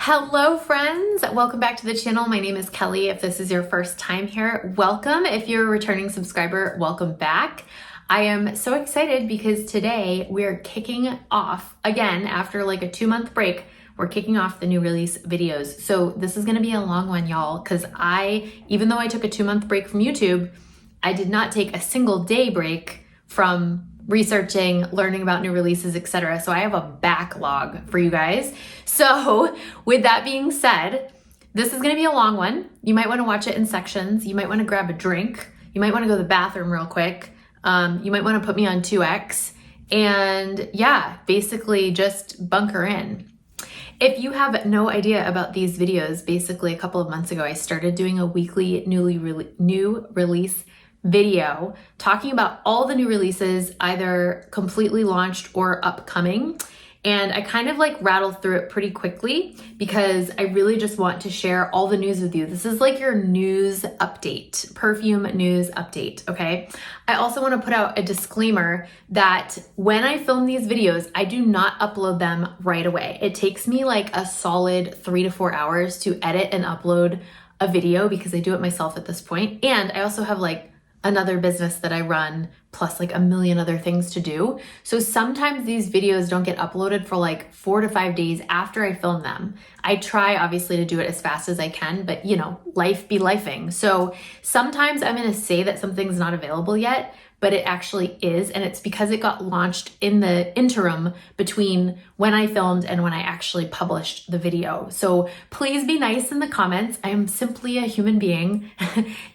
Hello friends, welcome back to the channel. My name is Kelly. If this is your first time here, welcome. If you're a returning subscriber, welcome back. I am so excited because today we're kicking off again after like a 2-month break. We're kicking off the new release videos. So this is gonna be a long one, y'all, because even though I took a 2-month break from YouTube, I did not take a single day break from researching, learning about new releases, etc. So I have a backlog for you guys. So with that being said, this is gonna be a long one. You might wanna watch it in sections. You might wanna grab a drink. You might wanna go to the bathroom real quick. You might wanna put me on 2X. And yeah, basically just bunker in. If you have no idea about these videos, basically a couple of months ago, I started doing a weekly new release video talking about all the new releases, either completely launched or upcoming. And I kind of like rattled through it pretty quickly because I really just want to share all the news with you. This is like your news update, perfume news update, okay? I also want to put out a disclaimer that when I film these videos, I do not upload them right away. It takes me like a solid 3 to 4 hours to edit and upload a video because I do it myself at this point. And I also have like another business that I run, plus like a million other things to do. So sometimes these videos don't get uploaded for like 4 to 5 days after I film them. I try obviously to do it as fast as I can, but you know, life be lifing. So sometimes I'm gonna say that something's not available yet, but it actually is. And it's because it got launched in the interim between when I filmed and when I actually published the video. So please be nice in the comments. I am simply a human being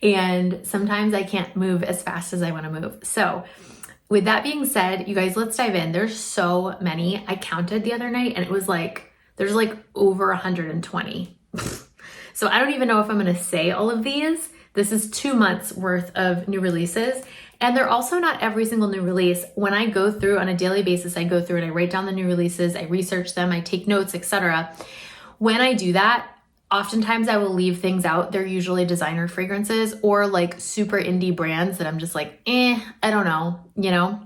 and sometimes I can't move as fast as I wanna move. So with that being said, you guys, let's dive in. There's so many. I counted the other night and it was like, there's like over 120. So I don't even know if I'm gonna say all of these. This is 2 months worth of new releases. And they're also not every single new release. When I go through on a daily basis, I go through and I write down the new releases, I research them, I take notes, etc. When I do that, oftentimes I will leave things out. They're usually designer fragrances or like super indie brands that I'm just like, I don't know, you know?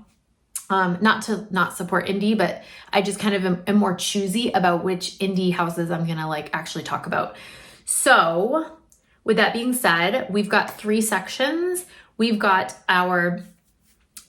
Not to not support indie, but I just kind of am more choosy about which indie houses I'm gonna like actually talk about. So with that being said, we've got 3 sections. We've got our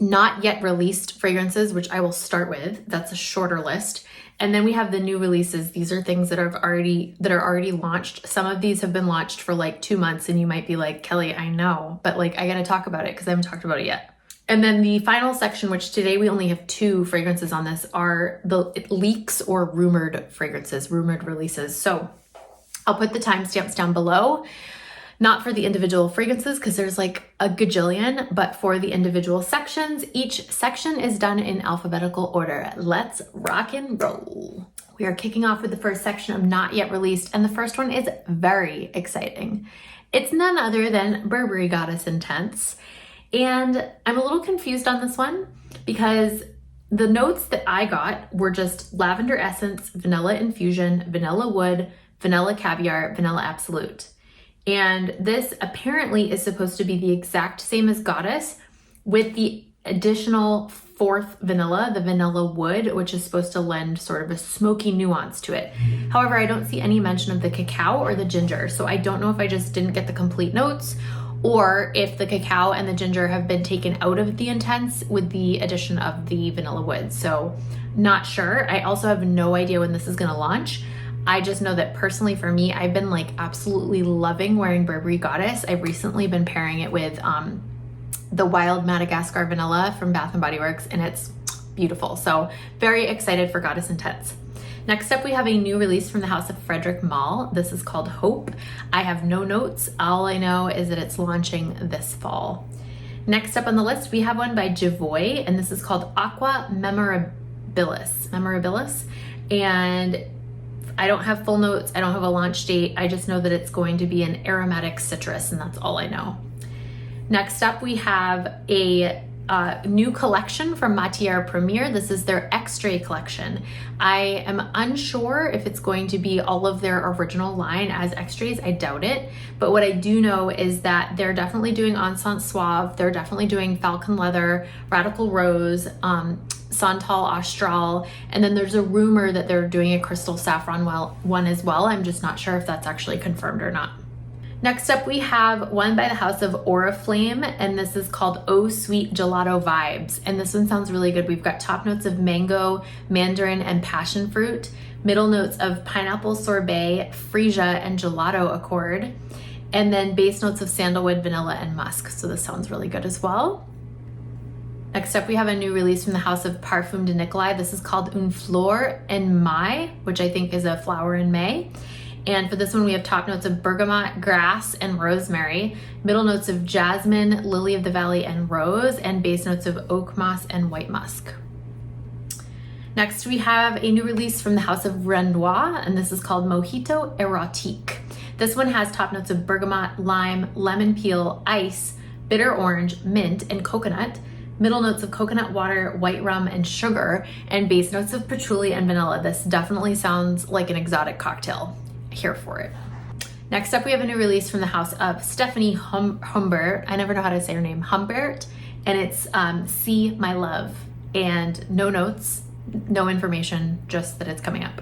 not yet released fragrances, which I will start with. That's a shorter list. And then we have the new releases. These are things that are already launched. Some of these have been launched for like 2 months and you might be like, Kelly, I know, but like I gotta talk about it because I haven't talked about it yet. And then the final section, which today we only have 2 fragrances on this, are the leaks or rumored fragrances, rumored releases. So I'll put the timestamps down below. Not for the individual fragrances because there's like a gajillion, but for the individual sections. Each section is done in alphabetical order. Let's rock and roll. We are kicking off with the first section of not yet released, and the first one is very exciting. It's none other than Burberry Goddess Intense. And I'm a little confused on this one because the notes that I got were just lavender essence, vanilla infusion, vanilla wood, vanilla caviar, vanilla absolute. And this apparently is supposed to be the exact same as Goddess with the additional 4th vanilla, the vanilla wood, which is supposed to lend sort of a smoky nuance to it. However, I don't see any mention of the cacao or the ginger. So I don't know if I just didn't get the complete notes or if the cacao and the ginger have been taken out of the Intense with the addition of the vanilla wood. So not sure. I also have no idea when this is gonna launch. I just know that personally for me, I've been like absolutely loving wearing Burberry Goddess. I've recently been pairing it with the Wild Madagascar Vanilla from Bath & Body Works, and it's beautiful. So very excited for Goddess Intense. Next up, we have a new release from the House of Frederic Malle. This is called Hope. I have no notes. All I know is that it's launching this fall. Next up on the list, we have one by Javoy, and this is called Aqua Memorabilis. And I don't have full notes. I don't have a launch date. I just know that it's going to be an aromatic citrus, and that's all I know. Next up, we have a new collection from Matière Premiere. This is their X-Ray collection. I am unsure if it's going to be all of their original line as X-Rays. I doubt it. But what I do know is that they're definitely doing Encens Suave. They're definitely doing Falcon Leather, Radical Rose, Santal Austral, and then there's a rumor that they're doing a crystal saffron one as well. I'm just not sure if that's actually confirmed or not. Next up, we have one by the house of Oriflame, and this is called Oh Sweet Gelato Vibes. And this one sounds really good. We've got top notes of mango, mandarin, and passion fruit, middle notes of pineapple sorbet, freesia, and gelato accord, and then base notes of sandalwood, vanilla, and musk. So this sounds really good as well. Next up, we have a new release from the house of Parfum de Nicolai. This is called Une Fleur en Mai, which I think is a flower in May. And for this one, we have top notes of bergamot, grass, and rosemary, middle notes of jasmine, lily of the valley, and rose, and base notes of oak moss and white musk. Next, we have a new release from the house of Renoir, and this is called Mojito Erotique. This one has top notes of bergamot, lime, lemon peel, ice, bitter orange, mint, and coconut, middle notes of coconut water, white rum, and sugar, and base notes of patchouli and vanilla. This definitely sounds like an exotic cocktail. Here for it. Next up, we have a new release from the house of Stephanie Humbert. I never know how to say her name, Humbert, and it's See My Love, and no notes, no information, just that it's coming up.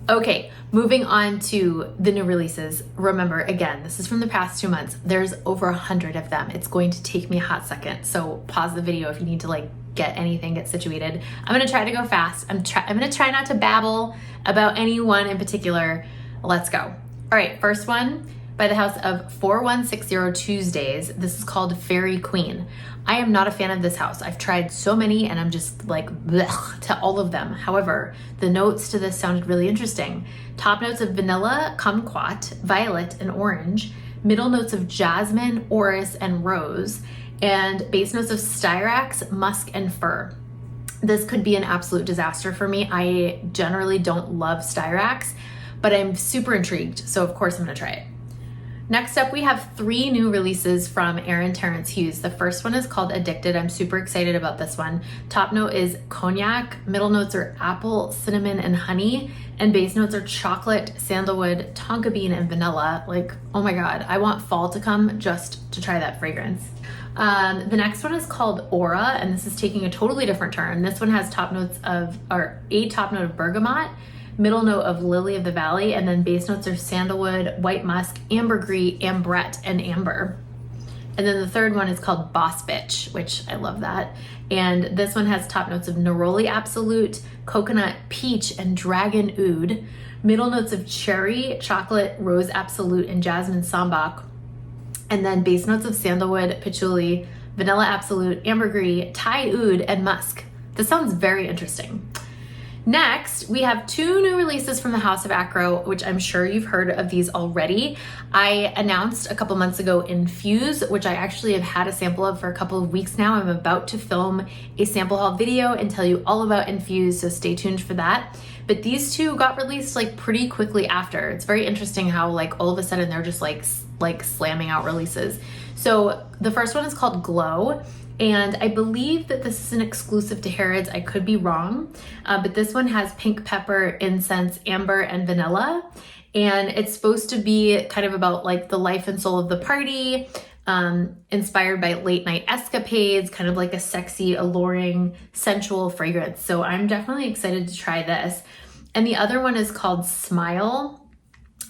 Okay, moving on to the new releases. Remember, again, this is from the past 2 months. There's over 100 of them. It's going to take me a hot second, so pause the video if you need to get anything, get situated. I'm gonna try to go fast. I'm gonna try not to babble about any one in particular. Let's go. All right, first one by the house of 4160 Tuesdays. This is called Fairy Queen. I am not a fan of this house. I've tried so many and I'm just like blech to all of them. However, the notes to this sounded really interesting. Top notes of vanilla, kumquat, violet, and orange, middle notes of jasmine, orris, and rose, and base notes of styrax, musk, and fir. This could be an absolute disaster for me. I generally don't love styrax, but I'm super intrigued, so of course I'm gonna try it. Next up, we have 3 new releases from Aaron Terrence Hughes. The first one is called Addicted. I'm super excited about this one. Top note is cognac, middle notes are apple, cinnamon, and honey, and base notes are chocolate, sandalwood, tonka bean, and vanilla. Like, oh my God, I want fall to come just to try that fragrance. The next one is called Aura, and this is taking a totally different turn. This one has top note of bergamot, middle note of lily of the valley, and then base notes are sandalwood, white musk, ambergris, ambrette, and amber. And then the third one is called Boss Bitch, which I love that. And this one has top notes of neroli absolute, coconut, peach, and dragon oud, middle notes of cherry, chocolate, rose absolute, and jasmine sambac. And then base notes of sandalwood, patchouli, vanilla absolute, ambergris, Thai oud, and musk. This sounds very interesting. Next, we have 2 new releases from the House of Acro, which I'm sure you've heard of these already. I announced a couple months ago Infuse, which I actually have had a sample of for a couple of weeks now. I'm about to film a sample haul video and tell you all about Infuse, so stay tuned for that. But these 2 got released pretty quickly after. It's very interesting how all of a sudden they're just like slamming out releases. So the first one is called Glow, and I believe that this is an exclusive to Harrods. I could be wrong, but this one has pink pepper, incense, amber, and vanilla, and it's supposed to be kind of about the life and soul of the party, inspired by late night escapades, kind of like a sexy, alluring, sensual fragrance. So I'm definitely excited to try this. And the other one is called Smile,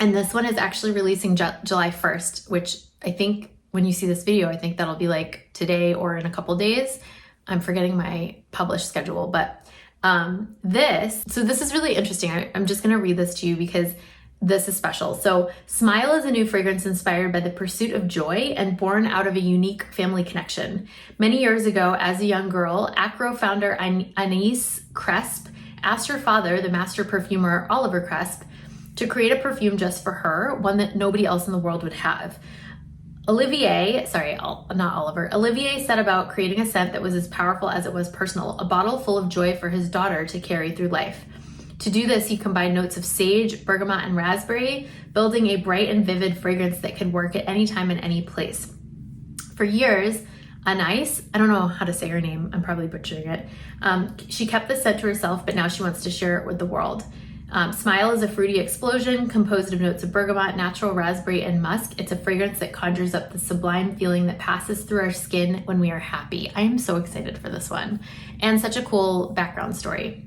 and this one is actually releasing July 1st, which I think when you see this video, I think that'll be today or in a couple days. I'm forgetting my published schedule, but this is really interesting. I'm just gonna read this to you because this is special. So Smile is a new fragrance inspired by the pursuit of joy and born out of a unique family connection. Many years ago, as a young girl, Acro founder Anais Cresp asked her father, the master perfumer Oliver Cresp, to create a perfume just for her, one that nobody else in the world would have. Olivier set about creating a scent that was as powerful as it was personal, a bottle full of joy for his daughter to carry through life. To do this, he combined notes of sage, bergamot, and raspberry, building a bright and vivid fragrance that could work at any time and any place. For years, Anais, I don't know how to say her name, I'm probably butchering it, she kept the scent to herself, but now she wants to share it with the world. Smile is a fruity explosion composed of notes of bergamot, natural raspberry, and musk. It's a fragrance that conjures up the sublime feeling that passes through our skin when we are happy. I am so excited for this one, and such a cool background story.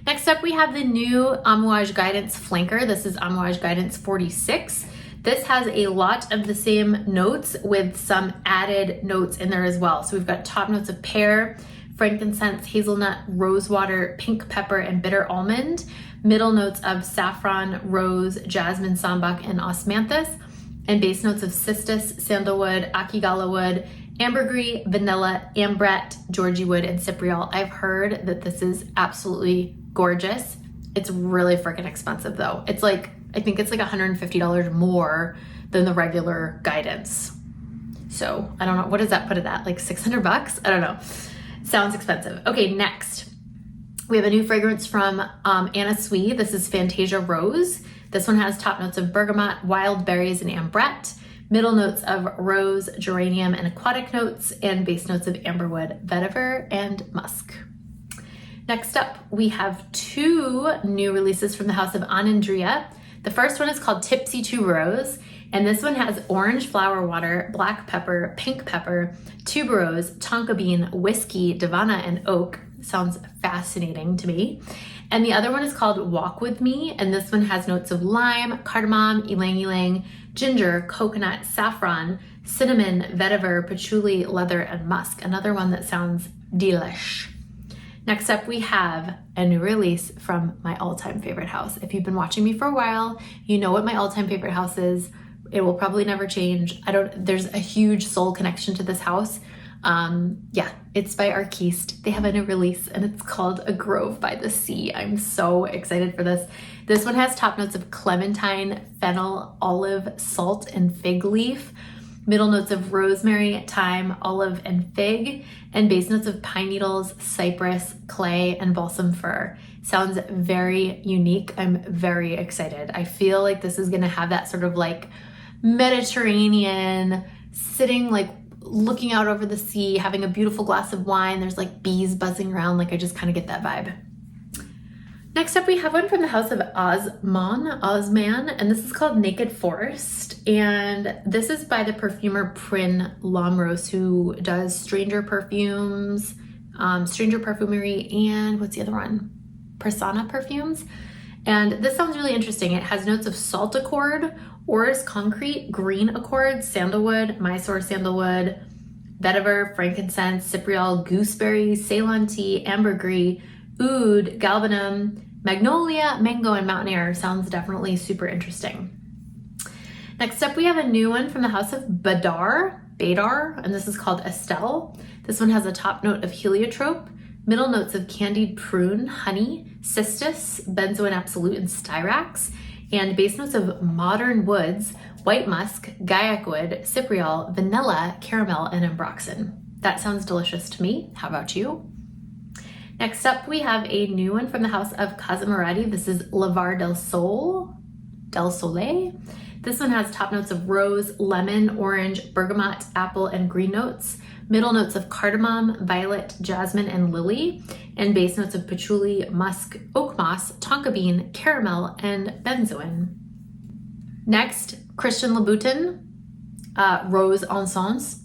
Next up, we have the new Amouage Guidance Flanker. This is Amouage Guidance 46. This has a lot of the same notes with some added notes in there as well. So we've got top notes of pear, frankincense, hazelnut, rosewater, pink pepper, and bitter almond. Middle notes of saffron, rose, jasmine, sambac, and osmanthus. And base notes of cistus, sandalwood, akigala wood, ambergris, vanilla, ambrette, Georgie wood, and cypriol. I've heard that this is absolutely gorgeous. It's really freaking expensive though. It's like, I think it's like $150 more than the regular Guidance. So I don't know, what does that put it at? Like 600 bucks? I don't know. Sounds expensive. Okay, next. We have a new fragrance from Anna Sui. This is Fantasia Rose. This one has top notes of bergamot, wild berries, and ambrette. Middle notes of rose, geranium, and aquatic notes, and base notes of amberwood, vetiver, and musk. Next up, we have two new releases from the house of Anandria. The first one is called Tipsy Tuberose, and this one has orange flower water, black pepper, pink pepper, tuberose, tonka bean, whiskey, Davana, and oak. Sounds fascinating to me. And the other one is called Walk With Me, and this one has notes of lime, cardamom, ylang ylang, ginger, coconut, saffron, cinnamon, vetiver, patchouli, leather, and musk. Another one that sounds delish. Next up, we have a new release from my all-time favorite house. If you've been watching me for a while, you know what my all-time favorite house is. It will probably never change. There's a huge soul connection to this house. Yeah, it's by Arquiste. They have a new release and it's called A Grove by the Sea. I'm so excited for this. This one has top notes of clementine, fennel, olive, salt, and fig leaf. Middle notes of rosemary, thyme, olive, and fig, and base notes of pine needles, cypress, clay, and balsam fir. Sounds very unique. I'm very excited. I feel like this is gonna have that sort of like Mediterranean, sitting like looking out over the sea, having a beautiful glass of wine. There's like bees buzzing around. Like I just kind of get that vibe. Next up, we have one from the house of Osman, and this is called Naked Forest. And this is by the perfumer Prin Lomros, who does Stranger Perfumes, Stranger Perfumery, and what's the other one? Persona Perfumes. And this sounds really interesting. It has notes of salt accord, orris concrete, green accord, sandalwood, Mysore sandalwood, vetiver, frankincense, cypriol, gooseberry, Ceylon tea, ambergris, oud, galbanum, magnolia, mango, and mountain air. Sounds definitely super interesting. Next up, we have a new one from the house of Badar, and this is called Estelle. This one has a top note of heliotrope, middle notes of candied prune, honey, cistus, benzoin absolute, and styrax, and base notes of modern woods, white musk, gaiac wood, cypriol, vanilla, caramel, and ambroxan. That sounds delicious to me. How about you? Next up, we have a new one from the house of Casamarati. This is Lavar del Soleil. This one has top notes of rose, lemon, orange, bergamot, apple, and green notes. Middle notes of cardamom, violet, jasmine, and lily. And base notes of patchouli, musk, oak moss, tonka bean, caramel, and benzoin. Next, Christian Louboutin, Rose Encens.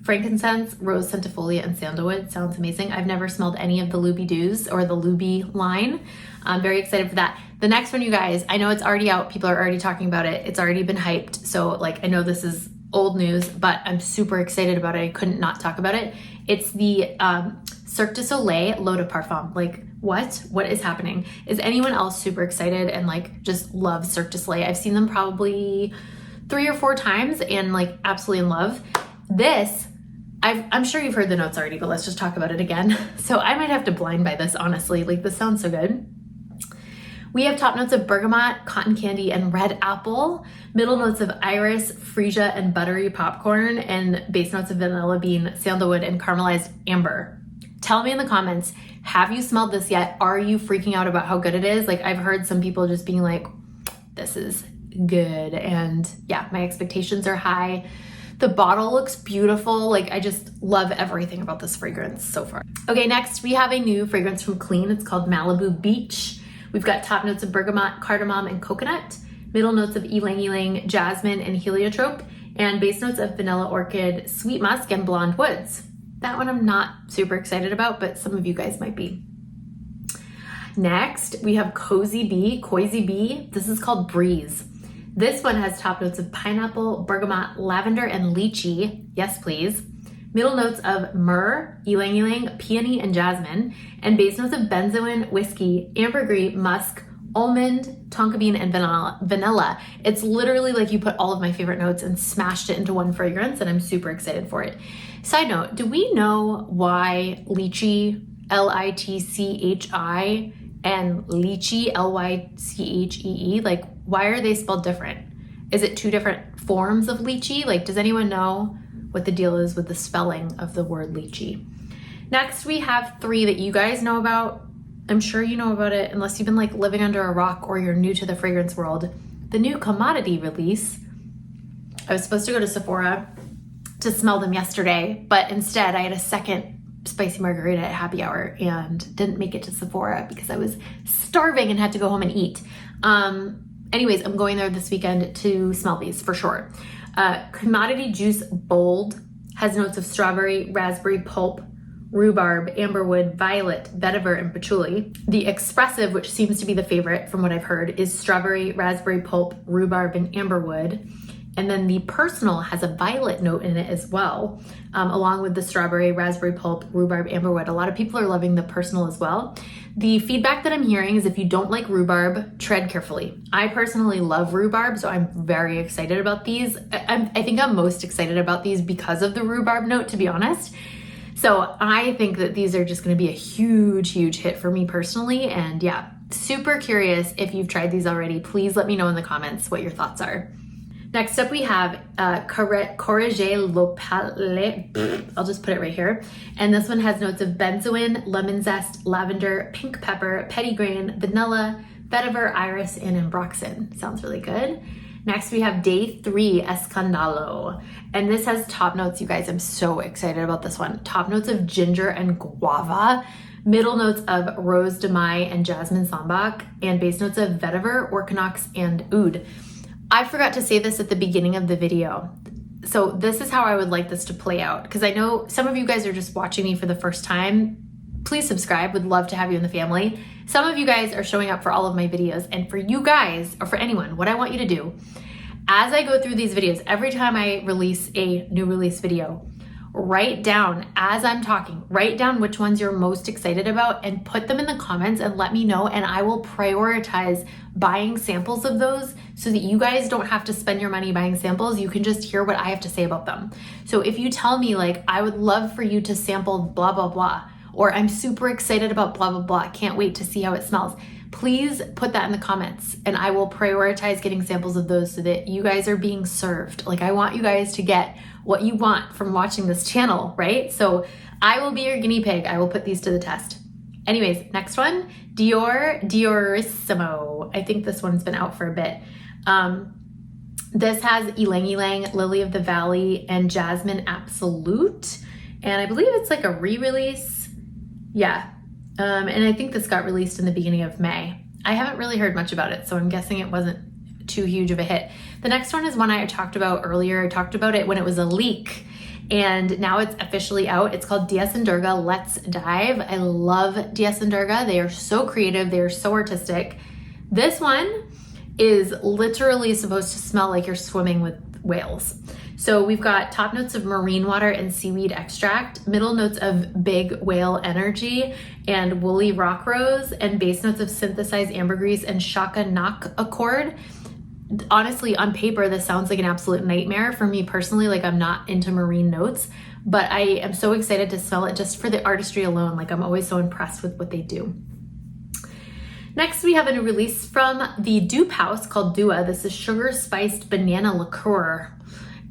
Frankincense, rose centifolia, and sandalwood. Sounds amazing. I've never smelled any of the Luby Doos or the Luby line. I'm very excited for that. The next one, you guys, I know it's already out. People are already talking about it. It's already been hyped. So like, I know this is old news, but I'm super excited about it. I couldn't not talk about it. It's the Cirque du Soleil L'Eau de Parfum. Like, what is happening? Is anyone else super excited and like just loves Cirque du Soleil? I've seen them probably 3 or 4 times and like absolutely in love. This, I'm sure you've heard the notes already, but let's just talk about it again. So I might have to blind buy this, honestly. Like, this sounds so good. We have top notes of bergamot, cotton candy, and red apple. Middle notes of iris, freesia, and buttery popcorn. And base notes of vanilla bean, sandalwood, and caramelized amber. Tell me in the comments, have you smelled this yet? Are you freaking out about how good it is? Like, I've heard some people just being like, this is good. And yeah, my expectations are high. The bottle looks beautiful. Like, I just love everything about this fragrance so far. Okay, next we have a new fragrance from Clean. It's called Malibu Beach. We've got top notes of bergamot, cardamom, and coconut, middle notes of ylang ylang, jasmine, and heliotrope, and base notes of vanilla orchid, sweet musk, and blonde woods. That one I'm not super excited about, but some of you guys might be. Next, we have Cozy Bee. This is called Breeze. This one has top notes of pineapple, bergamot, lavender, and lychee. Yes, please. Middle notes of myrrh, ylang ylang, peony, and jasmine, and base notes of benzoin, whiskey, ambergris, musk, almond, tonka bean, and vanilla. It's literally like you put all of my favorite notes and smashed it into one fragrance, and I'm super excited for it. Side note, do we know why lychee, Litchi, and lychee, Lychee, like why are they spelled different? Is it two different forms of lychee? Like, does anyone know what the deal is with the spelling of the word lychee? Next, we have three that you guys know about. I'm sure you know about it unless you've been like living under a rock or you're new to the fragrance world. The new commodity release. I was supposed to go to Sephora to smell them yesterday, but instead I had a second spicy margarita at happy hour and didn't make it to Sephora because I was starving and had to go home and eat. Anyways, I'm going there this weekend to smell these for sure. Commodity Juice Bold has notes of strawberry, raspberry pulp, rhubarb, amberwood, violet, vetiver, and patchouli. The Expressive, which seems to be the favorite from what I've heard, is strawberry, raspberry pulp, rhubarb, and amberwood. And then the Personal has a violet note in it as well, along with the strawberry, raspberry pulp, rhubarb, amberwood. A lot of people are loving the Personal as well. The feedback that I'm hearing is if you don't like rhubarb, tread carefully. I personally love rhubarb, so I'm very excited about these. I think I'm most excited about these because of the rhubarb note, to be honest. So I think that these are just gonna be a huge, huge hit for me personally. And yeah, super curious if you've tried these already. Please let me know in the comments what your thoughts are. Next up, we have Corrige Lopale. I'll just put it right here. And this one has notes of benzoin, lemon zest, lavender, pink pepper, petitgrain, vanilla, vetiver, iris, and ambroxan. Sounds really good. Next, we have Day 3 Escandalo. And this has top notes, you guys. I'm so excited about this one. Top notes of ginger and guava. Middle notes of rose de mai and jasmine sambac. And base notes of vetiver, orchinox, and oud. I forgot to say this at the beginning of the video. So this is how I would like this to play out, because I know some of you guys are just watching me for the first time. Please subscribe, would love to have you in the family. Some of you guys are showing up for all of my videos, and for you guys, or for anyone, what I want you to do, as I go through these videos, every time I release a new release video, write down, as I'm talking, write down which ones you're most excited about and put them in the comments and let me know, and I will prioritize buying samples of those so that you guys don't have to spend your money buying samples. You can just hear what I have to say about them. So if you tell me like, I would love for you to sample blah, blah, blah, or I'm super excited about blah, blah, blah, can't wait to see how it smells, please put that in the comments and I will prioritize getting samples of those so that you guys are being served. Like, I want you guys to get what you want from watching this channel, right? So I will be your guinea pig. I will put these to the test. Anyways, next one, Diorissimo. I think this one's been out for a bit. This has ylang ylang, lily of the valley, and jasmine absolute. And I believe it's like a re-release. Yeah. And I think this got released in the beginning of May. I haven't really heard much about it, so I'm guessing it wasn't too huge of a hit. The next one is one I talked about earlier. I talked about it when it was a leak, and now it's officially out. It's called Dias and Durga Let's Dive. I love Dias and Durga. They are so creative. They are so artistic. This one is literally supposed to smell like you're swimming with whales. So we've got top notes of marine water and seaweed extract, middle notes of big whale energy and woolly rock rose, and base notes of synthesized ambergris and shaka nak accord. Honestly, on paper, this sounds like an absolute nightmare for me personally. Like, I'm not into marine notes, but I am so excited to smell it just for the artistry alone. Like, I'm always so impressed with what they do. Next, we have a new release from the Dupe House called Dua. This is sugar spiced banana liqueur.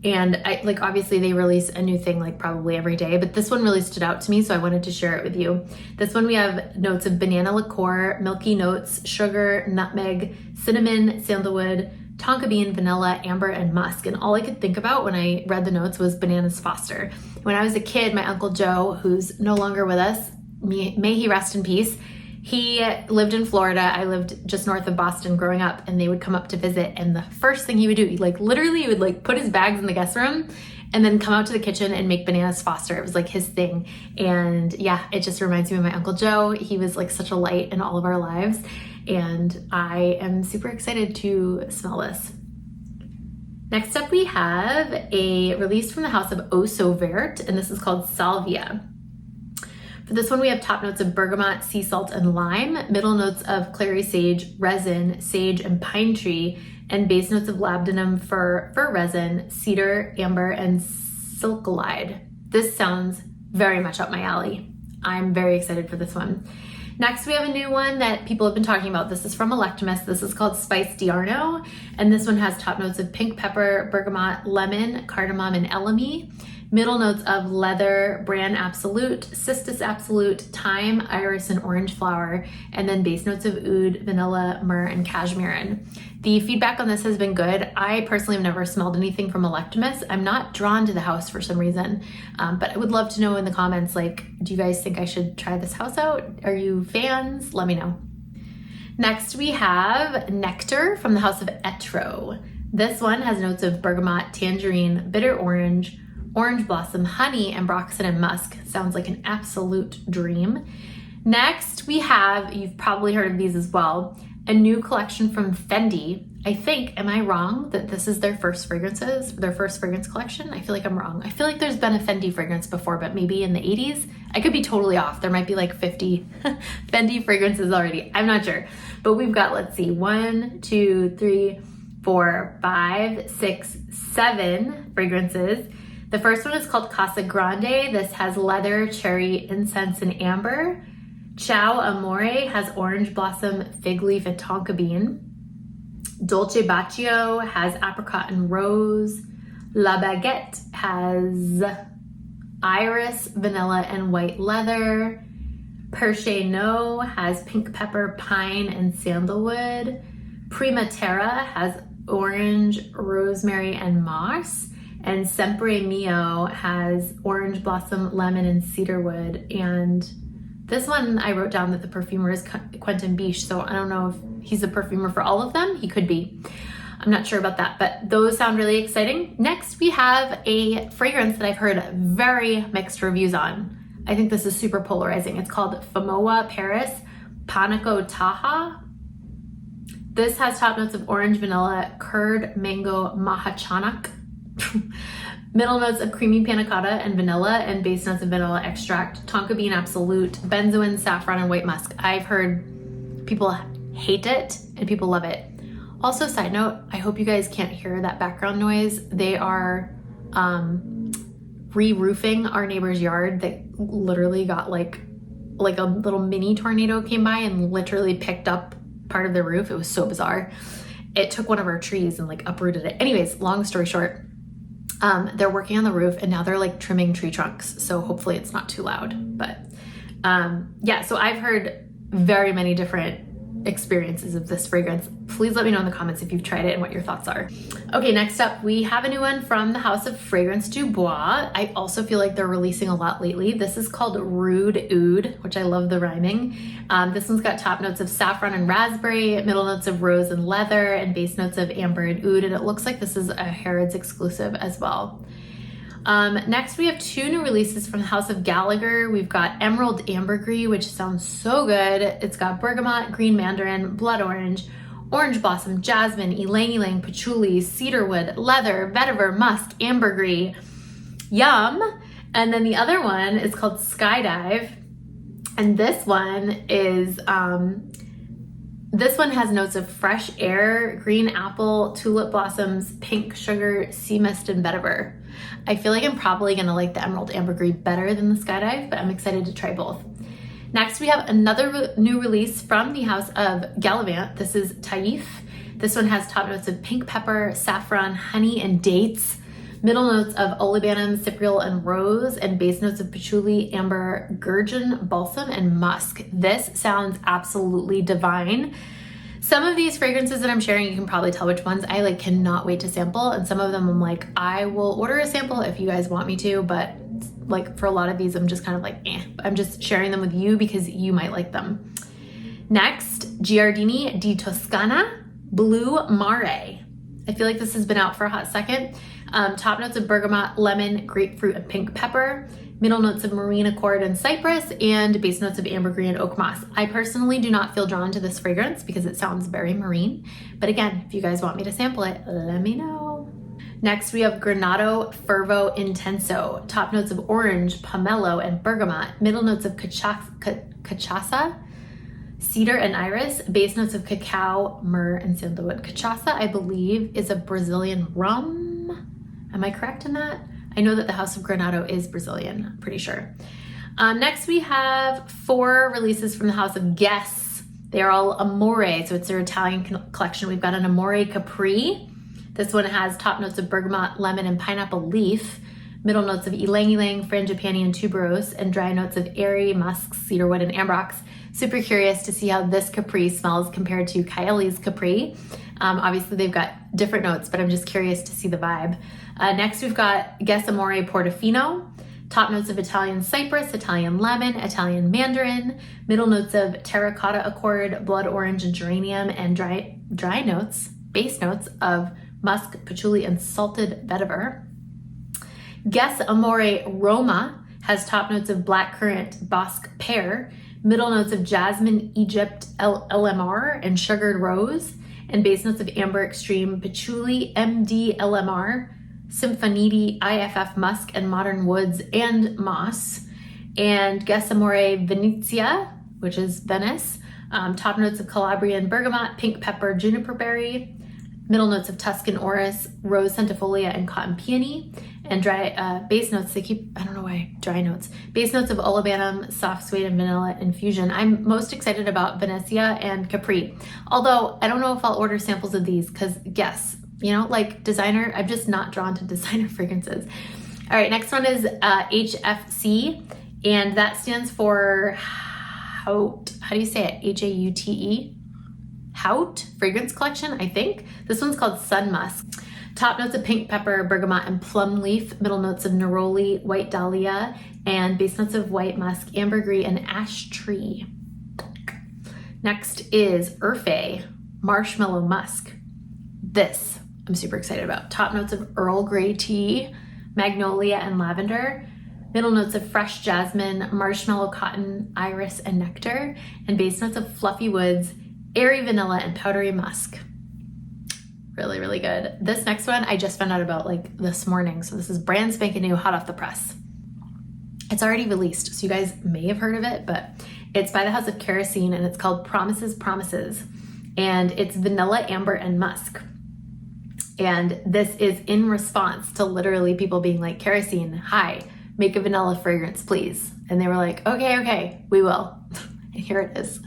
And obviously they release a new thing like probably every day, but this one really stood out to me, so I wanted to share it with you. This one we have notes of banana liqueur, milky notes, sugar, nutmeg, cinnamon, sandalwood, tonka bean, vanilla, amber, and musk. And all I could think about when I read the notes was Bananas Foster. When I was a kid, my Uncle Joe, who's no longer with us, may he rest in peace, He lived in Florida. I lived just north of Boston growing up, and they would come up to visit. And the first thing he would do, he literally would put his bags in the guest room and then come out to the kitchen and make bananas foster. It was his thing. And yeah, it just reminds me of my Uncle Joe. He was such a light in all of our lives. And I am super excited to smell this. Next up, we have a release from the house of Oh So Vert, and this is called Salvia. For this one, we have top notes of bergamot, sea salt, and lime, middle notes of clary sage, resin, sage, and pine tree, and base notes of labdanum, fir resin, cedar, amber, and silcolide. This sounds very much up my alley. I'm very excited for this one. Next, we have a new one that people have been talking about. This is from Electimus. This is called Spice Diarno, and this one has top notes of pink pepper, bergamot, lemon, cardamom, and elemi. Middle notes of leather, bran absolute, cistus absolute, thyme, iris, and orange flower, and then base notes of oud, vanilla, myrrh, and cashmere. The feedback on this has been good. I personally have never smelled anything from Electimus. I'm not drawn to the house for some reason, but I would love to know in the comments, do you guys think I should try this house out? Are you fans? Let me know. Next, we have Nectar from the house of Etro. This one has notes of bergamot, tangerine, bitter orange blossom, honey, ambroxan, and musk. Sounds like an absolute dream. Next, we have, you've probably heard of these as well, a new collection from Fendi. I think, am I wrong that this is their first fragrance collection? I feel like I'm wrong. I feel like there's been a Fendi fragrance before, but maybe in the 80s? I could be totally off. There might be 50 Fendi fragrances already. I'm not sure. But we've got, let's see, 1, 2, 3, 4, 5, 6, 7 fragrances. The first one is called Casa Grande. This has leather, cherry, incense, and amber. Ciao Amore has orange blossom, fig leaf, and tonka bean. Dolce Bacio has apricot and rose. La Baguette has iris, vanilla, and white leather. Perche No has pink pepper, pine, and sandalwood. Prima Terra has orange, rosemary, and moss. And Sempre Mio has orange blossom, lemon, and cedarwood. And this one, I wrote down that the perfumer is Quentin Biche, so I don't know if he's a perfumer for all of them. He could be. I'm not sure about that, but those sound really exciting. Next, we have a fragrance that I've heard very mixed reviews on. I think this is super polarizing. It's called Famoa Paris Panico Taha. This has top notes of orange, vanilla, curd, mango, mahachanak. Middle notes of creamy panna cotta and vanilla, and base notes of vanilla extract, tonka bean absolute, benzoin, saffron, and white musk. I've heard people hate it and people love it. Also, side note, I hope you guys can't hear that background noise. They are re-roofing our neighbor's yard that literally got like a little mini tornado came by and literally picked up part of the roof. It was so bizarre. It took one of our trees and uprooted it. Anyways, long story short, they're working on the roof and now they're trimming tree trunks. So hopefully it's not too loud, but yeah, so I've heard very many different experiences of this fragrance. Please let me know in the comments if you've tried it and what your thoughts are. Okay, next up, we have a new one from the House of Fragrance Du Bois. I also feel like they're releasing a lot lately. This is called Rude Oud, which I love the rhyming. This one's got top notes of saffron and raspberry, middle notes of rose and leather, and base notes of amber and oud, and it looks like this is a Harrods exclusive as well. Next, we have two new releases from the House of Gallagher. We've got Emerald Ambergris, which sounds so good. It's got bergamot, green mandarin, blood orange, orange blossom, jasmine, ylang ylang, patchouli, cedarwood, leather, vetiver, musk, ambergris. Yum! And then the other one is called Skydive. And this one is, this one has notes of fresh air, green apple, tulip blossoms, pink sugar, sea mist, and vetiver. I feel like I'm probably gonna like the Emerald Ambergris better than the Skydive, but I'm excited to try both. Next, we have another new release from the House of Gallivant. This is Taif. This one has top notes of pink pepper, saffron, honey, and dates. Middle notes of olibanum, cypriol, and rose, and base notes of patchouli, amber, gurgeon, balsam, and musk. This sounds absolutely divine. Some of these fragrances that I'm sharing, you can probably tell which ones I cannot wait to sample, and some of them I'm like, I will order a sample if you guys want me to, but for a lot of these I'm just kind of I'm just sharing them with you because you might like them. Next, Giardini di Toscana Blue Mare. I feel like this has been out for a hot second. Top notes of bergamot, lemon, grapefruit, and pink pepper. Middle notes of marine accord and cypress, and base notes of ambergris and oak moss. I personally do not feel drawn to this fragrance because it sounds very marine. But again, if you guys want me to sample it, let me know. Next, we have Granado Fervo Intenso. Top notes of orange, pomelo, and bergamot. Middle notes of cachaça, cedar, and iris. Base notes of cacao, myrrh, and sandalwood. Cachaça, I believe, is a Brazilian rum. Am I correct in that? I know that the House of Granado is Brazilian, I'm pretty sure. Next, we have 4 releases from the House of Guess. They are all Amore, so it's their Italian collection. We've got an Amore Capri. This one has top notes of bergamot, lemon, and pineapple leaf. Middle notes of ylang ylang, frangipani, and tuberose, and dry notes of airy, musk, cedarwood, and ambrox. Super curious to see how this Capri smells compared to Kyalie's Capri. Obviously, they've got different notes, but I'm just curious to see the vibe. Next, we've got Guess Amore Portofino. Top notes of Italian cypress, Italian lemon, Italian mandarin. Middle notes of terracotta accord, blood orange, and geranium, and dry notes, base notes of musk, patchouli, and salted vetiver. Guess Amore Roma has top notes of blackcurrant, bosque pear. Middle notes of jasmine, Egypt, LMR, and sugared rose. And base notes of amber, extreme, patchouli, MD, LMR, Symphonidi, IFF musk, and modern woods and moss. And Guess Amore Venezia, which is Venice. Top notes of Calabrian bergamot, pink pepper, juniper berry. Middle notes of Tuscan orris, rose centifolia, and cotton peony. And dry base notes, I don't know why, dry notes. Base notes of olibanum, soft suede, and vanilla infusion. I'm most excited about Venezia and Capri. Although, I don't know if I'll order samples of these because guess, like designer, I'm just not drawn to designer fragrances. All right, next one is HFC, and that stands for how do you say it? H-A-U-T-E? Haute Fragrance Collection, I think. This one's called Sun Musk. Top notes of pink pepper, bergamot, and plum leaf. Middle notes of neroli, white dahlia, and base notes of white musk, ambergris, and ash tree. Next is Urfe Marshmallow Musk. This I'm super excited about. Top notes of Earl Grey tea, magnolia, and lavender. Middle notes of fresh jasmine, marshmallow, cotton, iris, and nectar. And base notes of fluffy woods, airy vanilla, and powdery musk. Really, really good. This next one I just found out about this morning. So this is brand spanking new, hot off the press. It's already released, so you guys may have heard of it, but it's by the House of Kerosene, and it's called Promises, Promises. And it's vanilla, amber, and musk. And this is in response to literally people being like, Kerosene, hi, make a vanilla fragrance, please. And they were like, okay, we will. And here it is.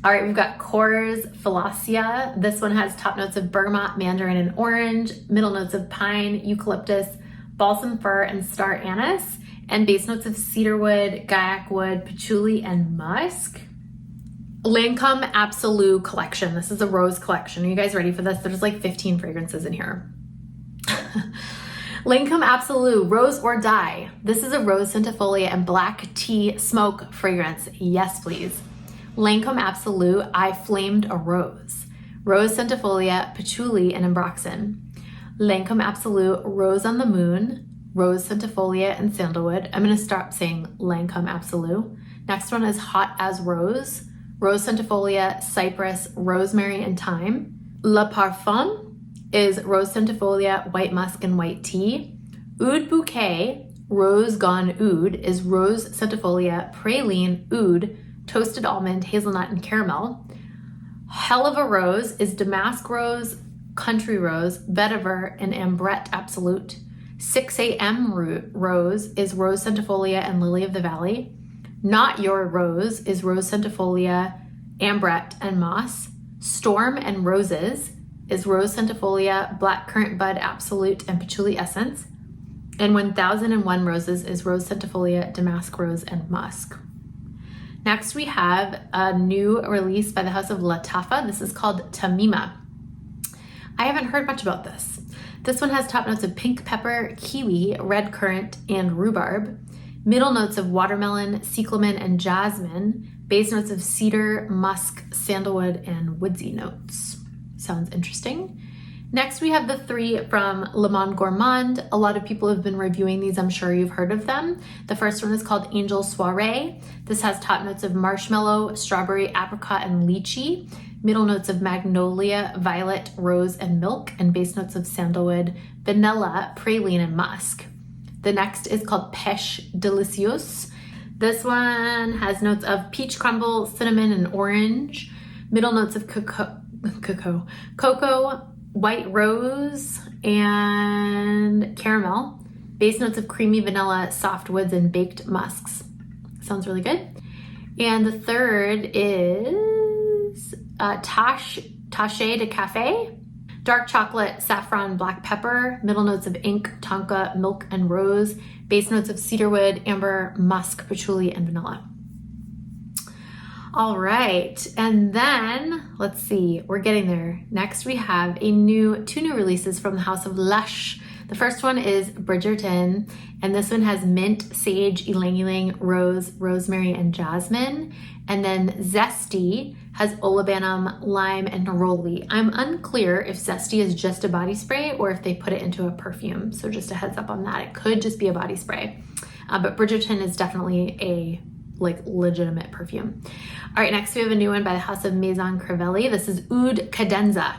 All right, we've got Coors Philosophy. This one has top notes of bergamot, mandarin, and orange. Middle notes of pine, eucalyptus, balsam fir, and star anise. And base notes of cedarwood, gaiac wood, patchouli, and musk. Lancome Absolute collection. This is a rose collection. Are you guys ready for this? There's 15 fragrances in here. Lancome Absolute Rose or Die. This is a rose centifolia and black tea smoke fragrance. Yes, please. Lancome Absolute I Flamed a Rose. Rose centifolia, patchouli, and ambroxan. Lancome Absolute Rose on the Moon. Rose centifolia and sandalwood. I'm going to stop saying Lancome Absolute. Next one is Hot as Rose. Rose centifolia, cypress, rosemary, and thyme. Le Parfum is rose centifolia, white musk, and white tea. Oud Bouquet, Rose Gone Oud, is rose centifolia, praline, oud, toasted almond, hazelnut, and caramel. Hell of a Rose is damask rose, country rose, vetiver, and ambrette absolute. 6 a.m. Rose is rose centifolia and lily of the valley. Not Your Rose is rose centifolia, ambrette, and moss. Storm and Roses is rose centifolia, blackcurrant bud absolute, and patchouli essence. And 1001 Roses is rose centifolia, damask rose, and musk. Next, we have a new release by the House of Lattafa. This is called Tamima. I haven't heard much about this. This one has top notes of pink pepper, kiwi, red currant, and rhubarb. Middle notes of watermelon, cyclamen, and jasmine. Base notes of cedar, musk, sandalwood, and woodsy notes. Sounds interesting. Next, we have the 3 from Le Monde Gourmand. A lot of people have been reviewing these. I'm sure you've heard of them. The first one is called Angel Soiree. This has top notes of marshmallow, strawberry, apricot, and lychee. Middle notes of magnolia, violet, rose, and milk. And base notes of sandalwood, vanilla, praline, and musk. The next is called Pêche Delicieuse. This one has notes of peach crumble, cinnamon, and orange. Middle notes of cocoa, white rose, and caramel. Base notes of creamy vanilla, soft woods, and baked musks. Sounds really good. And the third is Taché de Café. Dark chocolate, saffron, black pepper. Middle notes of ink, tonka, milk, and rose. Base notes of cedarwood, amber, musk, patchouli, and vanilla. All right, and then let's see, we're getting there. Next, we have two new releases from the House of Lush. The first one is Bridgerton, and this one has mint, sage, ylang ylang, rose, rosemary, and jasmine. And then Zesty has olibanum, lime, and neroli. I'm unclear if Zesty is just a body spray or if they put it into a perfume. So just a heads up on that. It could just be a body spray, but Bridgerton is definitely a legitimate perfume. All right, next we have a new one by the House of Maison Crivelli. This is Oud Cadenza.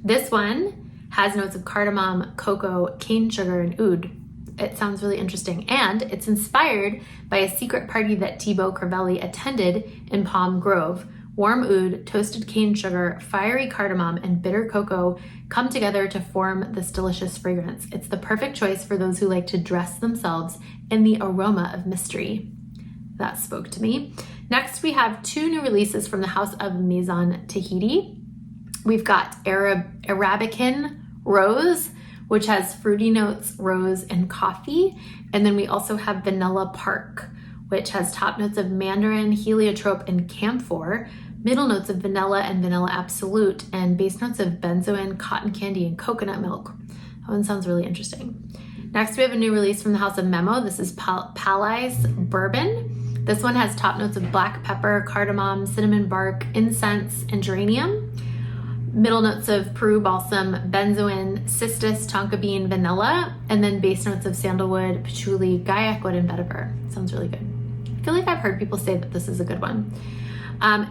This one has notes of cardamom, cocoa, cane sugar, and oud. It sounds really interesting. And it's inspired by a secret party that Thibaut Crivelli attended in Palm Grove. Warm oud, toasted cane sugar, fiery cardamom, and bitter cocoa come together to form this delicious fragrance. It's the perfect choice for those who like to dress themselves in the aroma of mystery. That spoke to me. Next, we have 2 new releases from the House of Maison Tahiti. We've got Arabican Rose, which has fruity notes, rose, and coffee. And then we also have Vanilla Park, which has top notes of mandarin, heliotrope, and camphor, middle notes of vanilla and vanilla absolute, and base notes of benzoin, cotton candy, and coconut milk. That one sounds really interesting. Next, we have a new release from the House of Memo. This is Palais Bourbon. This one has top notes of black pepper, cardamom, cinnamon bark, incense, and geranium. Middle notes of Peru balsam, benzoin, cistus, tonka bean, vanilla, and then base notes of sandalwood, patchouli, gaiac wood, and vetiver. Sounds really good. I feel like I've heard people say that this is a good one.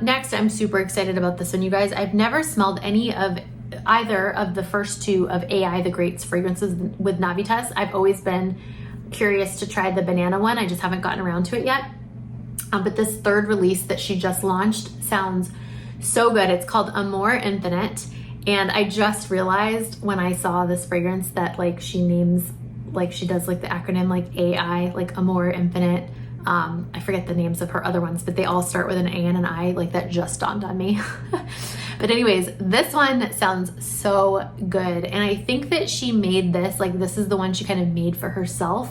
Next, I'm super excited about this one, you guys. I've never smelled either of the first 2 of AI the Great's fragrances with Navitas. I've always been curious to try the banana one. I just haven't gotten around to it yet. But this 3rd release that she just launched sounds so good. It's called Amour Infinite. And I just realized when I saw this fragrance that she names, she does the acronym AI, Amour Infinite. I forget the names of her other ones, but they all start with an A and an I. That just dawned on me. But anyways, this one sounds so good. And I think that she made this, this is the one she kind of made for herself,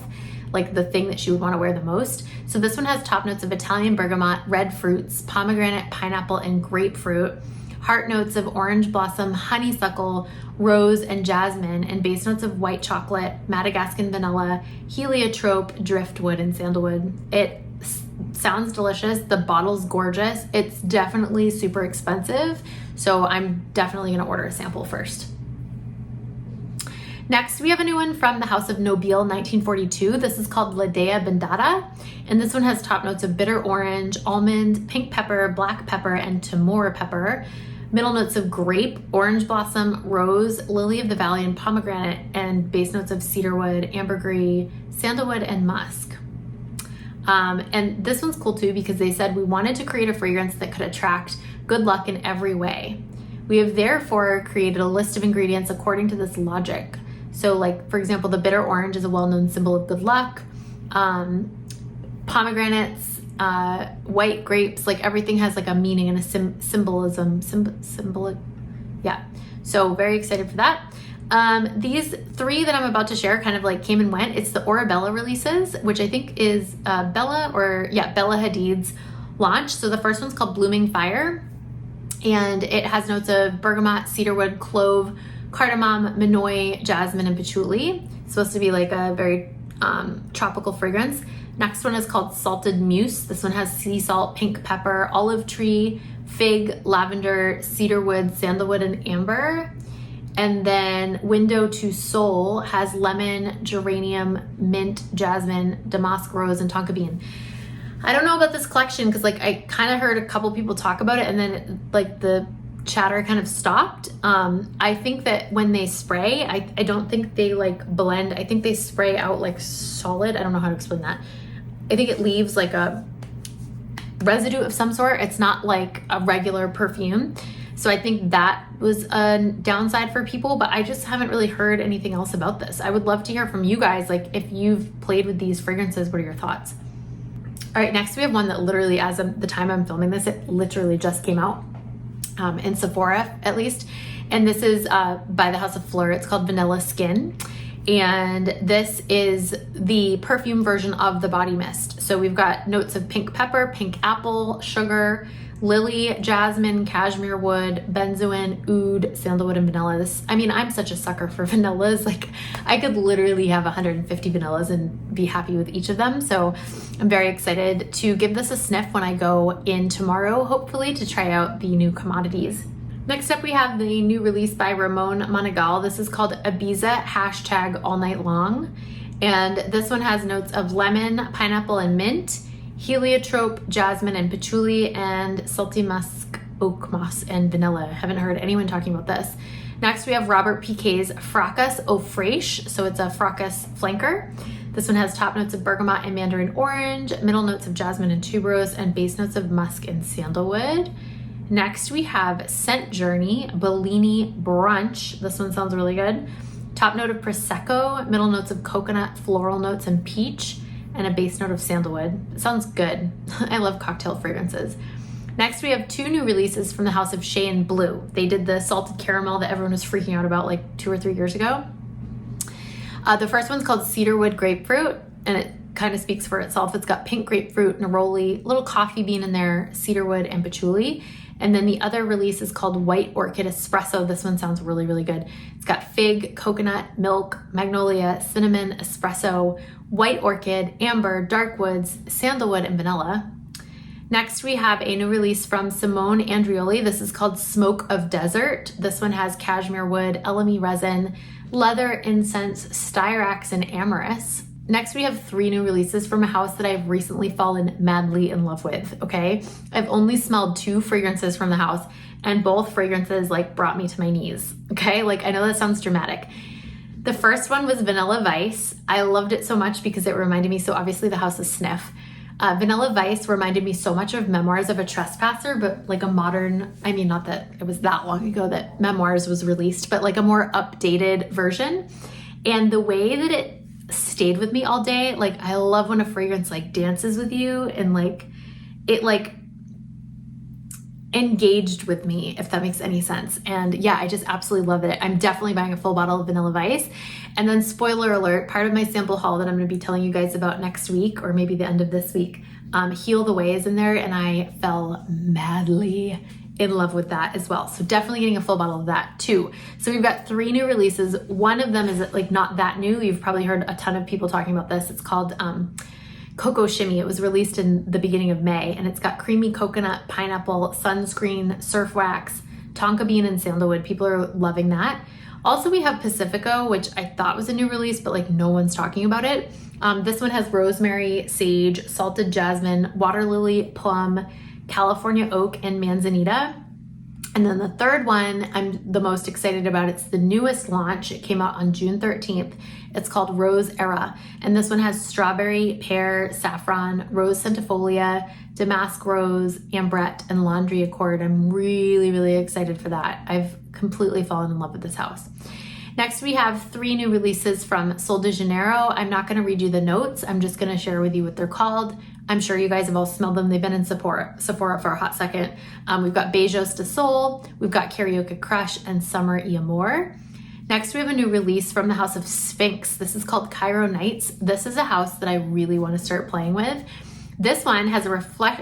the thing that she would want to wear the most. So this one has top notes of Italian bergamot, red fruits, pomegranate, pineapple, and grapefruit, heart notes of orange blossom, honeysuckle, rose, and jasmine, and base notes of white chocolate, Madagascan vanilla, heliotrope, driftwood, and sandalwood. It sounds delicious. The bottle's gorgeous. It's definitely super expensive, so I'm definitely gonna order a sample first. Next, we have a new one from the House of Nobile 1942. This is called La Dea Bendata, and this one has top notes of bitter orange, almond, pink pepper, black pepper, and Timor pepper. Middle notes of grape, orange blossom, rose, lily of the valley, and pomegranate, and base notes of cedarwood, ambergris, sandalwood, and musk. And this one's cool too because they said we wanted to create a fragrance that could attract good luck in every way. We have therefore created a list of ingredients according to this logic. So for example, the bitter orange is a well-known symbol of good luck. Pomegranates, white grapes, everything has a meaning and a symbolism. Yeah. So very excited for that. These 3 that I'm about to share kind of came and went. It's the Orabella releases, which I think is Bella Hadid's launch. So the first one's called Blooming Fire, and it has notes of bergamot, cedarwood, clove, cardamom, manoi, jasmine, and patchouli. It's supposed to be a very tropical fragrance. Next one is called Salted Mousse. This one has sea salt, pink pepper, olive tree, fig, lavender, cedarwood, sandalwood, and amber. And then Window to Soul has lemon, geranium, mint, jasmine, damask rose, and tonka bean. I don't know about this collection because like I kind of heard a couple people talk about it and then like the chatter kind of stopped. I think that when they spray, I don't think they like blend. I think they spray out like solid. I don't know how to explain that. I think it leaves like a residue of some sort. It's not like a regular perfume. So I think that was a downside for people, but I just haven't really heard anything else about this. I would love to hear from you guys. Like if you've played with these fragrances, what are your thoughts? All right, next we have one that literally, as of the time I'm filming this, it literally just came out in Sephora at least. And this is by the House of Fleur. It's called Vanilla Skin. And this is the perfume version of the body mist. So we've got notes of pink pepper, pink apple, sugar, lily, jasmine, cashmere wood, benzoin, oud, sandalwood, and vanilla. I'm such a sucker for vanillas. Like I could literally have 150 vanillas and be happy with each of them. So I'm very excited to give this a sniff when I go in tomorrow, hopefully, to try out the new commodities. Next up, we have the new release by Ramon Monegal. This is called Ibiza # All Night Long. And this one has notes of lemon, pineapple, and mint, heliotrope, jasmine, and patchouli, and salty musk, oak moss, and vanilla. I haven't heard anyone talking about this. Next, we have Robert Piquet's Fracas Au Fraiche. So it's a Fracas flanker. This one has top notes of bergamot and mandarin orange, middle notes of jasmine and tuberose, and base notes of musk and sandalwood. Next, we have Scent Journey Bellini Brunch. This one sounds really good. Top note of Prosecco, middle notes of coconut, floral notes, and peach, and a base note of sandalwood. It sounds good. I love cocktail fragrances. Next, we have two new releases from the House of Shea and Blue. They did the salted caramel that everyone was freaking out about like 2 or 3 years ago. The first one's called Cedarwood Grapefruit, and it kind of speaks for itself. It's got pink grapefruit, neroli, little coffee bean in there, cedarwood, and patchouli. And then the other release is called White Orchid Espresso. This one sounds really, really good. It's got fig, coconut, milk, magnolia, cinnamon, espresso, white orchid, amber, dark woods, sandalwood, and vanilla. Next, we have a new release from Simone Andrioli. This is called Smoke of Desert. This one has cashmere wood, elemi resin, leather, incense, styrax, and amyris. Next, we have 3 new releases from a house that I've recently fallen madly in love with, okay? I've only smelled 2 fragrances from the house, and both fragrances like brought me to my knees, okay? Like, I know that sounds dramatic. The first one was Vanilla Vice. I loved it so much because it reminded me, so obviously the house is Sniff. Vanilla Vice reminded me so much of Memoirs of a Trespasser, but like a modern, not that it was that long ago that Memoirs was released, but like a more updated version. And the way that it stayed with me all day, like I love when a fragrance like dances with you and like it like engaged with me, if that makes any sense. And yeah, I just absolutely love it. I'm definitely buying a full bottle of Vanilla Vice. And then spoiler alert, part of my sample haul that I'm going to be telling you guys about next week or maybe the end of this week, Heal the Way is in there, and I fell madly in love with that as well. So definitely getting a full bottle of that too. So we've got 3 new releases. One of them is like not that new. You've probably heard a ton of people talking about this. It's called Cocoa Shimmy. It was released in the beginning of May, and it's got creamy coconut, pineapple, sunscreen, surf wax, tonka bean, and sandalwood. People are loving that. Also, we have Pacifico, which I thought was a new release, but like no one's talking about it. This one has rosemary, sage, salted jasmine, water lily, plum, California oak, and manzanita. And then the third one I'm the most excited about. It's the newest launch. It came out on June 13th. It's called Rose Era. And this one has strawberry, pear, saffron, rose centifolia, damask rose, ambrette, and laundry accord. I'm really, really excited for that. I've completely fallen in love with this house. Next, we have 3 new releases from Sol de Janeiro. I'm not going to read you the notes. I'm just going to share with you what they're called. I'm sure you guys have all smelled them. They've been in Sephora for a hot second. We've got Beijos de Sol, we've got Karaoke Crush, and Summer y Amor. Next, we have a new release from the House of Sphinx. This is called Cairo Nights. This is a house that I really want to start playing with. This one has a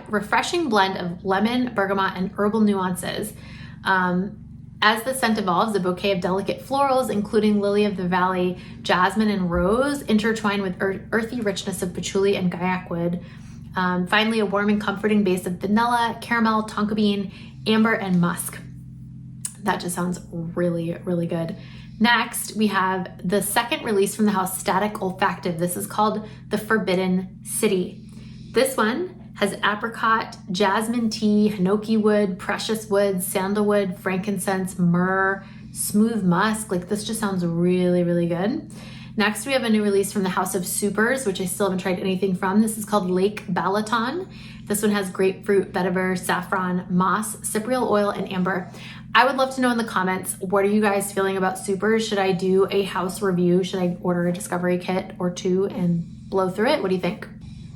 refreshing blend of lemon, bergamot, and herbal nuances. As the scent evolves, a bouquet of delicate florals, including lily of the valley, jasmine, and rose, intertwine with earthy richness of patchouli and guaiac wood. Finally, a warm and comforting base of vanilla, caramel, tonka bean, amber, and musk. That just sounds really, really good. Next, we have the second release from the house, Static Olfactive. This is called the Forbidden City. This one has apricot, jasmine tea, hinoki wood, precious wood, sandalwood, frankincense, myrrh, smooth musk. Like, this just sounds really, really good. Next, we have a new release from the House of Supers, which I still haven't tried anything from. This is called Lake Balaton. This one has grapefruit, vetiver, saffron, moss, cypriol oil, and amber. I would love to know in the comments, what are you guys feeling about supers? Should I do a house review? Should I order a discovery kit or two and blow through it? What do you think?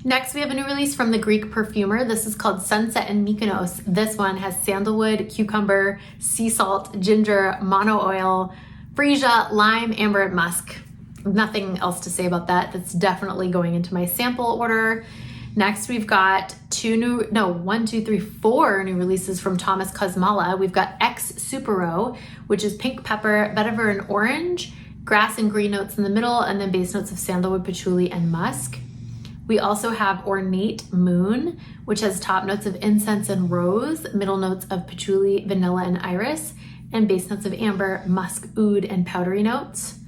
Next, we have a new release from the Greek perfumer. This is called Sunset in Mykonos. This one has sandalwood, cucumber, sea salt, ginger, mono oil, freesia, lime, amber, and musk. Nothing else to say about that. That's definitely going into my sample order. Next, we've got four new releases from Thomas Kosmala. We've got X Supero, which is pink pepper, vetiver, and orange, grass and green notes in the middle, and then base notes of sandalwood, patchouli, and musk. We also have Ornate Moon, which has top notes of incense and rose, middle notes of patchouli, vanilla, and iris, and base notes of amber, musk, oud, and powdery notes.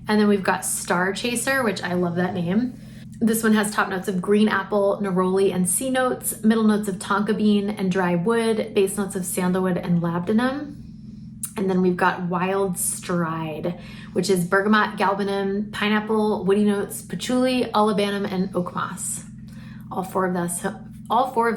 And then we've got Star Chaser, which I love that name. This one has top notes of green apple, neroli, and sea notes, middle notes of tonka bean and dry wood, base notes of sandalwood and labdanum. And then we've got Wild Stride, which is bergamot, galbanum, pineapple, woody notes, patchouli, olibanum, and oak moss. All four of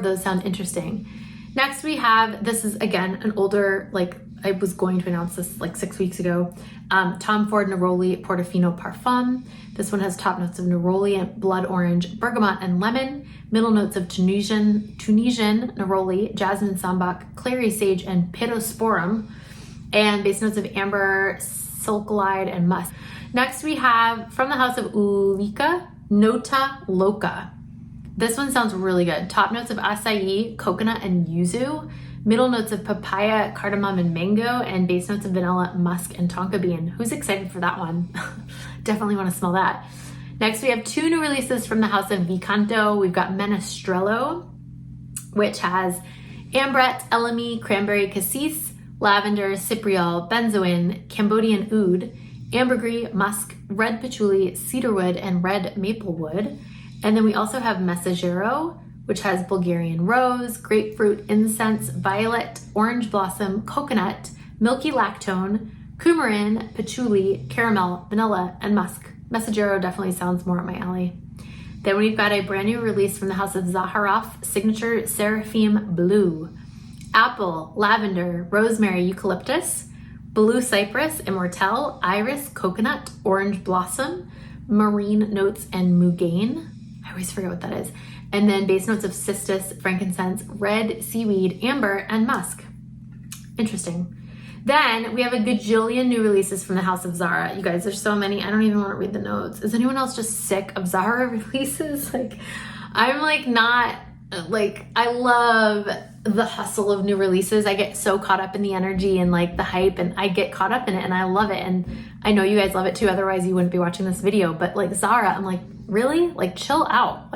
those sound interesting. Next we have, this is again an older, like I was going to announce this like 6 weeks ago, Tom Ford Neroli Portofino Parfum. This one has top notes of neroli and blood orange, bergamot, and lemon, middle notes of Tunisian neroli, jasmine sambac, clary sage, and pittosporum, and base notes of amber, sulcalide, and musk. Next we have from the House of Ulika, Nota Loca. This one sounds really good. Top notes of acai, coconut, and yuzu, middle notes of papaya, cardamom, and mango, and base notes of vanilla, musk, and tonka bean. Who's excited for that one? Definitely want to smell that. Next we have two new releases from the House of Vicanto. We've got Menestrello, which has ambrette, elemi, cranberry, cassis, lavender, cypriol, benzoin, Cambodian oud, ambergris, musk, red patchouli, cedarwood, and red maple wood. And then we also have Messaggero, which has Bulgarian rose, grapefruit, incense, violet, orange blossom, coconut, milky lactone, coumarin, patchouli, caramel, vanilla, and musk. Messaggero definitely sounds more up my alley. Then we've got a brand new release from the House of Zaharoff, Signature Seraphim Blue. Apple, lavender, rosemary, eucalyptus, blue cypress, immortelle, iris, coconut, orange blossom, marine notes, and mugain. I always forget what that is. And then base notes of cistus, frankincense, red seaweed, amber, and musk. Interesting. Then we have a gajillion new releases from the House of Zara. You guys, there's so many. I don't even want to read the notes. Is anyone else just sick of Zara releases? I'm not, I love the hustle of new releases. I get so caught up in the energy and the hype, and I get caught up in it and I love it. And I know you guys love it too. Otherwise you wouldn't be watching this video. But Zara, I'm really? Chill out.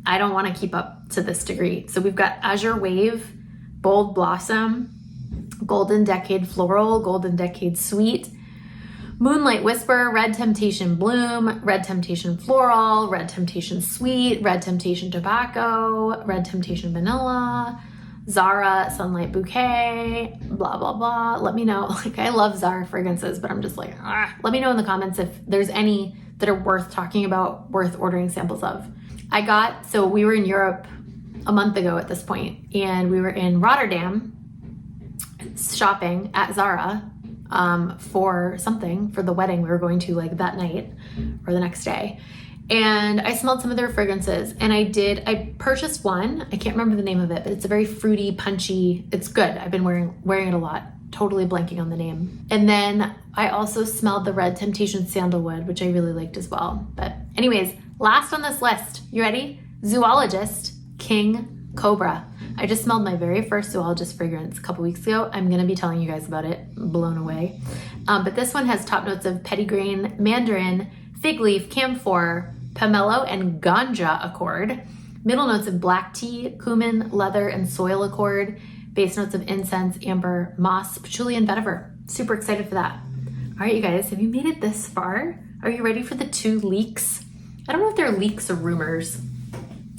I don't want to keep up to this degree. So we've got Azure Wave, Bold Blossom, Golden Decade Floral, Golden Decade Sweet, Moonlight Whisper, Red Temptation Bloom, Red Temptation Floral, Red Temptation Sweet, Red Temptation Tobacco, Red Temptation Vanilla, Zara Sunlight Bouquet, blah, blah, blah. Let me know. I love Zara fragrances, but I'm just let me know in the comments if there's any that are worth talking about, worth ordering samples of. So we were in Europe a month ago at this point, and we were in Rotterdam shopping at Zara for the wedding we were going to that night or the next day. And I smelled some of their fragrances, and I purchased one. I can't remember the name of it, but it's a very fruity, punchy, it's good. I've been wearing it a lot, totally blanking on the name. And then I also smelled the Red Temptation Sandalwood, which I really liked as well. But anyways, last on this list, you ready? Zoologist King Cobra. I just smelled my very first zoologist fragrance a couple weeks ago. I'm gonna be telling you guys about it, blown away. But this one has top notes of petitgrain, mandarin, fig leaf, camphor, pomelo, and ganja accord. Middle notes of black tea, cumin, leather, and soil accord. Base notes of incense, amber, moss, patchouli, and vetiver. Super excited for that. All right, you guys, have you made it this far? Are you ready for the 2 leaks? I don't know if they're leaks or rumors.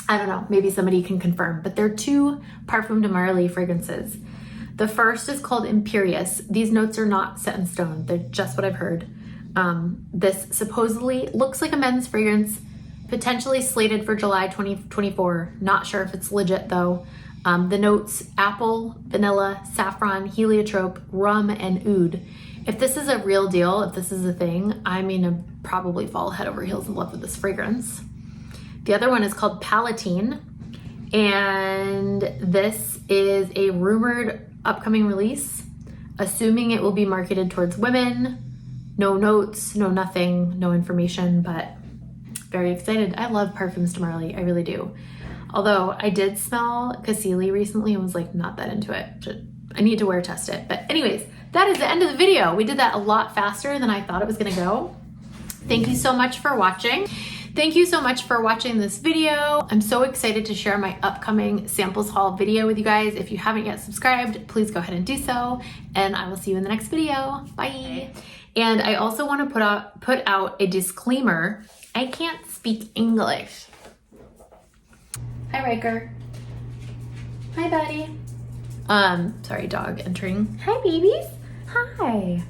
I don't know, maybe somebody can confirm, but they're 2 Parfum de Marly fragrances. The first is called Imperious. These notes are not set in stone. They're just what I've heard. This supposedly looks like a men's fragrance, potentially slated for July 2024. Not sure if it's legit though. The notes: apple, vanilla, saffron, heliotrope, rum, and oud. If this is a real deal, if this is a thing, I'm gonna probably fall head over heels in love with this fragrance. The other one is called Palatine, and this is a rumored upcoming release, assuming it will be marketed towards women. No notes, no nothing, no information, but very excited. I love Parfums de Marly, I really do. Although I did smell Cassili recently and was like not that into it. I need to wear test it. But anyways, that is the end of the video. We did that a lot faster than I thought it was gonna go. Thank you so much for watching. Thank you so much for watching this video. I'm so excited to share my upcoming samples haul video with you guys. If you haven't yet subscribed, please go ahead and do so. And I will see you in the next video. Bye. And I also want to put out a disclaimer. I can't speak English. Hi, Riker. Hi, buddy. Sorry, dog entering. Hi, babies. Hi.